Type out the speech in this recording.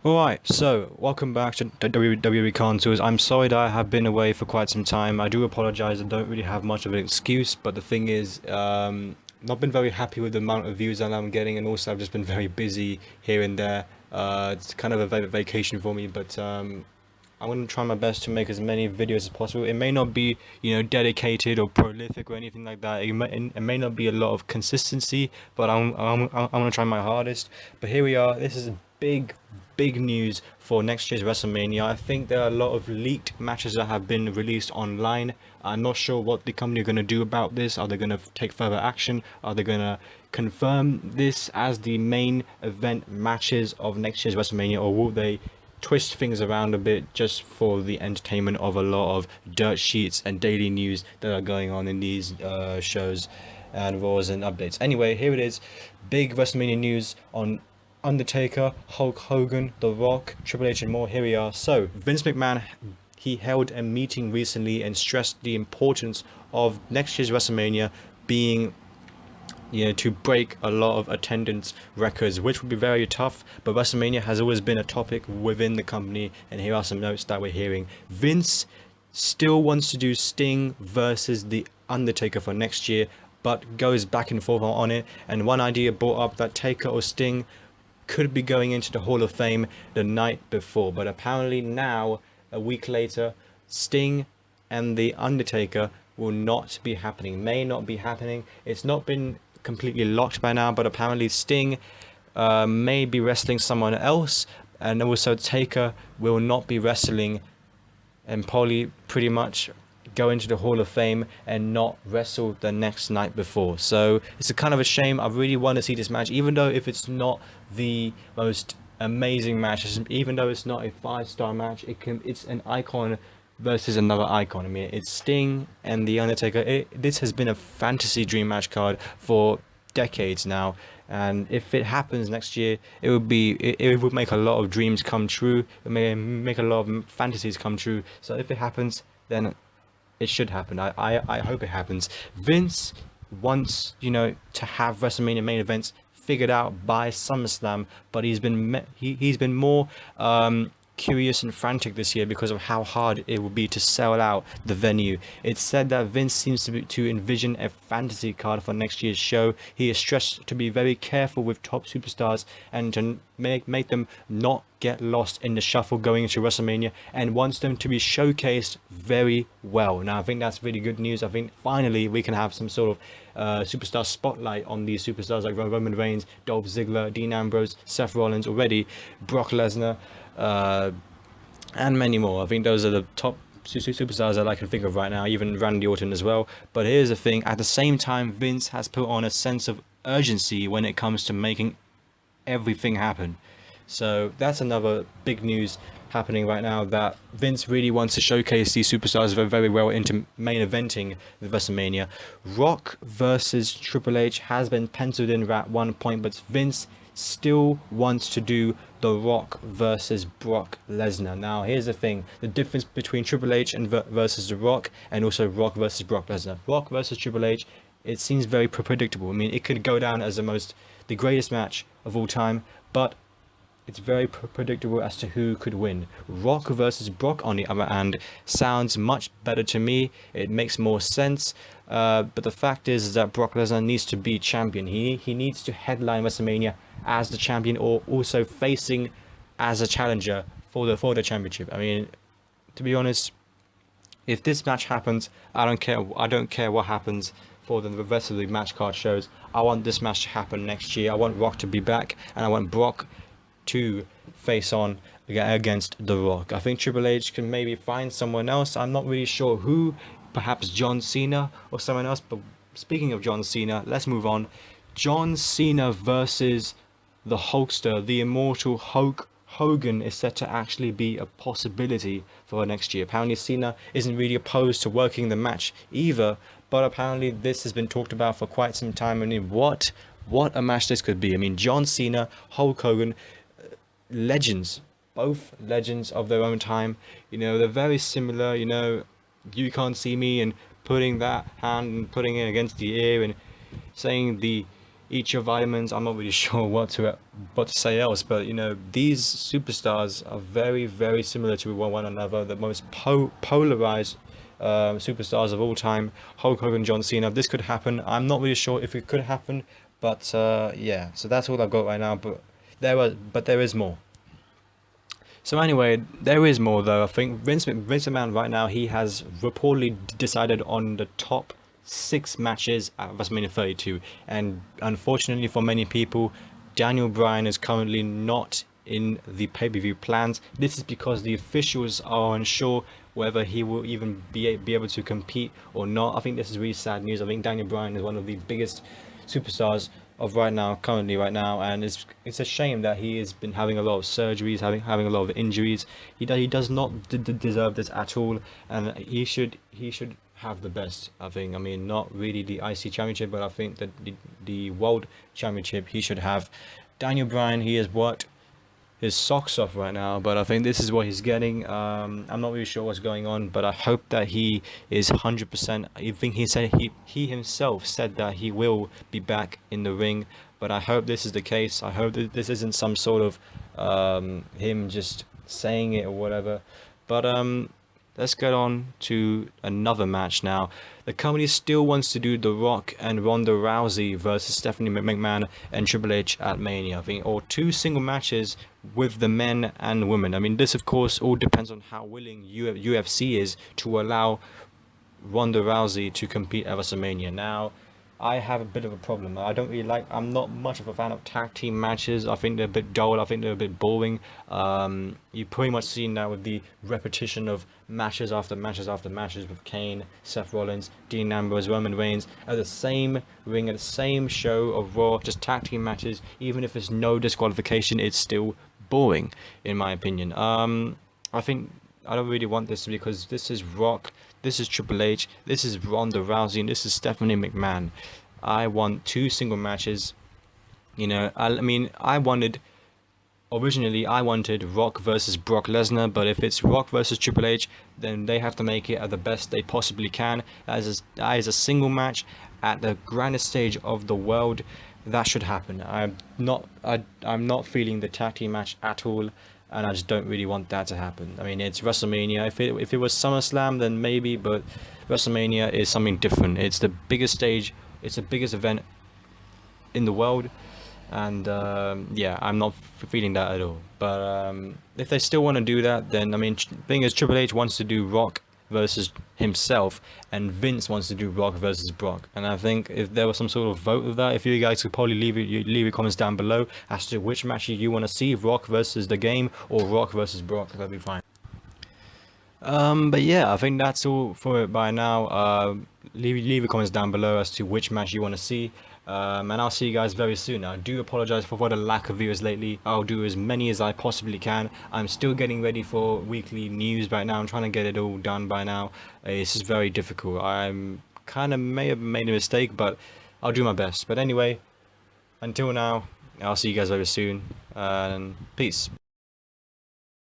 Alright, so welcome back to WWEKhanToolz. I'm sorry that I have been away for quite some time. I do apologize. I don't really have much of an excuse, but the thing is, not been very happy with the amount of views that I'm getting, and also I've just been very busy here and there. It's kind of a vacation for me, but I'm going to try my best to make as many videos as possible. It may not be, dedicated or prolific or anything like that. It may not be a lot of consistency, but I'm going to try my hardest. But here we are. This is big news for next year's WrestleMania. I think there are a lot of leaked matches that have been released online. I'm not sure what the company are going to do about this. Are they going to take further action? Are they going to confirm this as the main event matches of next year's WrestleMania, or will they twist things around a bit just for the entertainment of a lot of dirt sheets and daily news that are going on in these shows and Raws and updates? Anyway, here it is. Big WrestleMania news on Undertaker, Hulk Hogan, The Rock, Triple H and more. Here we are. So Vince McMahon, he held a meeting recently and stressed the importance of next year's WrestleMania being, to break a lot of attendance records, which would be very tough. But WrestleMania has always been a topic within the company, and here are some notes that we're hearing. Vince still wants to do Sting versus The Undertaker for next year, but goes back and forth on it. And one idea brought up that Taker or Sting could be going into the Hall of Fame the night before, but apparently now, a week later, Sting and The Undertaker will not be happening, may not be happening. It's not been completely locked by now, but apparently Sting may be wrestling someone else, and also Taker will not be wrestling and probably pretty much go into the Hall of Fame and not wrestle the next night before. So it's a kind of a shame. I really want to see this match, even though if it's not the most amazing match, even though it's not a 5-star match, it's an icon versus another icon. I mean, it's Sting and The Undertaker. This has been a fantasy dream match card for decades now, and if it happens next year, it would make a lot of dreams come true. It may make a lot of fantasies come true. So if it happens, then it should happen. I hope it happens. Vince wants, to have WrestleMania main events figured out by SummerSlam, but he's been more curious and frantic this year because of how hard it will be to sell out the venue. It's said that Vince seems to envision a fantasy card for next year's show. He is stressed to be very careful with top superstars and to make them not get lost in the shuffle going into WrestleMania, and wants them to be showcased very well. Now I think that's really good news. I think finally we can have some sort of superstar spotlight on these superstars like Roman Reigns, Dolph Ziggler, Dean Ambrose, Seth Rollins already, Brock Lesnar, and many more. I think those are the top superstars that I can think of right now, even Randy Orton as well. But here's the thing, at the same time, Vince has put on a sense of urgency when it comes to making everything happen. So that's another big news happening right now, that Vince really wants to showcase these superstars very well into main eventing the WrestleMania. Rock versus Triple H has been penciled in at one point, but Vince still wants to do The Rock versus Brock Lesnar. Now here's the thing, the difference between Triple H and versus The Rock, and also Rock versus Brock Lesnar. Rock versus Triple H, it seems very predictable. I mean, it could go down as the greatest match of all time, but it's very predictable as to who could win. Rock versus Brock, on the other hand, sounds much better to me. It makes more sense. But the fact is that Brock Lesnar needs to be champion. He needs to headline WrestleMania as the champion, or also facing as a challenger for the championship. I mean, to be honest, if this match happens, I don't care what happens for the rest of the match card shows. I want this match to happen next year. I want Rock to be back, and I want Brock to face on against The Rock. I think Triple H can maybe find someone else. I'm not really sure who, perhaps John Cena or someone else. But speaking of John Cena, let's move on. John Cena versus the Hulkster, the immortal Hulk Hogan, is set to actually be a possibility for next year. Apparently Cena isn't really opposed to working the match either, but apparently this has been talked about for quite some time. I mean, what a match this could be. I mean, John Cena, Hulk Hogan, legends, both legends of their own time. They're very similar. You can't see me, and putting that hand and putting it against the ear and saying the eat your vitamins. I'm not really sure what to say else, but you know, these superstars are very, very similar to one another. The most polarized superstars of all time, Hulk Hogan, John Cena. This could happen. I'm not really sure if it could happen, but yeah. So that's all I've got right now. But there is more. So anyway, there is more though. I think Vince McMahon right now, he has reportedly decided on the top 6 matches at WrestleMania 32, and unfortunately for many people, Daniel Bryan is currently not in the pay-per-view plans. This is because the officials are unsure whether he will even be able to compete or not. I think this is really sad news. I think Daniel Bryan is one of the biggest superstars of currently right now, and it's a shame that he has been having a lot of surgeries, having a lot of injuries. He does not deserve this at all, and he should have the best. I think. I mean, not really the IC championship, but I think that the world championship he should have. Daniel Bryan, he has worked his socks off right now, but I think this is what he's getting. I'm not really sure what's going on, but I hope that he is 100%. I think he himself said that he will be back in the ring, but I hope this is the case. I hope that this isn't some sort of him just saying it or whatever. But let's get on to another match now. The company still wants to do The Rock and Ronda Rousey versus Stephanie McMahon and Triple H at Mania, I think, or 2 single matches with the men and women. I mean, this of course all depends on how willing UFC is to allow Ronda Rousey to compete at WrestleMania. Now, I have a bit of a problem. I'm not much of a fan of tag team matches. I think they're a bit dull. I think they're a bit boring. You've pretty much seen that with the repetition of matches after matches after matches with Kane, Seth Rollins, Dean Ambrose, Roman Reigns at the same ring, at the same show of Raw, just tag team matches. Even if there's no disqualification, it's still boring, in my opinion. I think I don't really want this because this is Rock, this is Triple H, this is Ronda Rousey, and this is Stephanie McMahon. I want 2 single matches. You know, I mean, originally I wanted Rock versus Brock Lesnar, but if it's Rock versus Triple H, then they have to make it at the best they possibly can. As a single match at the grandest stage of the world, that should happen. I'm not feeling the tag team match at all, and I just don't really want that to happen. I mean, it's WrestleMania. If it was SummerSlam, then maybe, but WrestleMania is something different. It's the biggest stage. It's the biggest event in the world, and yeah, I'm not feeling that at all. But if they still want to do that, then I mean, thing is, Triple H wants to do Rock versus himself, and Vince wants to do Rock versus Brock. And I think if there was some sort of vote of that, if you guys could probably leave your comments down below as to which match you want to see, Rock versus The Game or Rock versus Brock, that'd be fine. But yeah, I think that's all for it by now. Leave your comments down below as to which match you want to see. And I'll see you guys very soon. I do apologize for the lack of viewers lately. I'll do as many as I possibly can. I'm still getting ready for weekly news right now. I'm trying to get it all done by now. It's just very difficult. I'm kind of may have made a mistake, but I'll do my best. But anyway, until now, I'll see you guys very soon, and peace.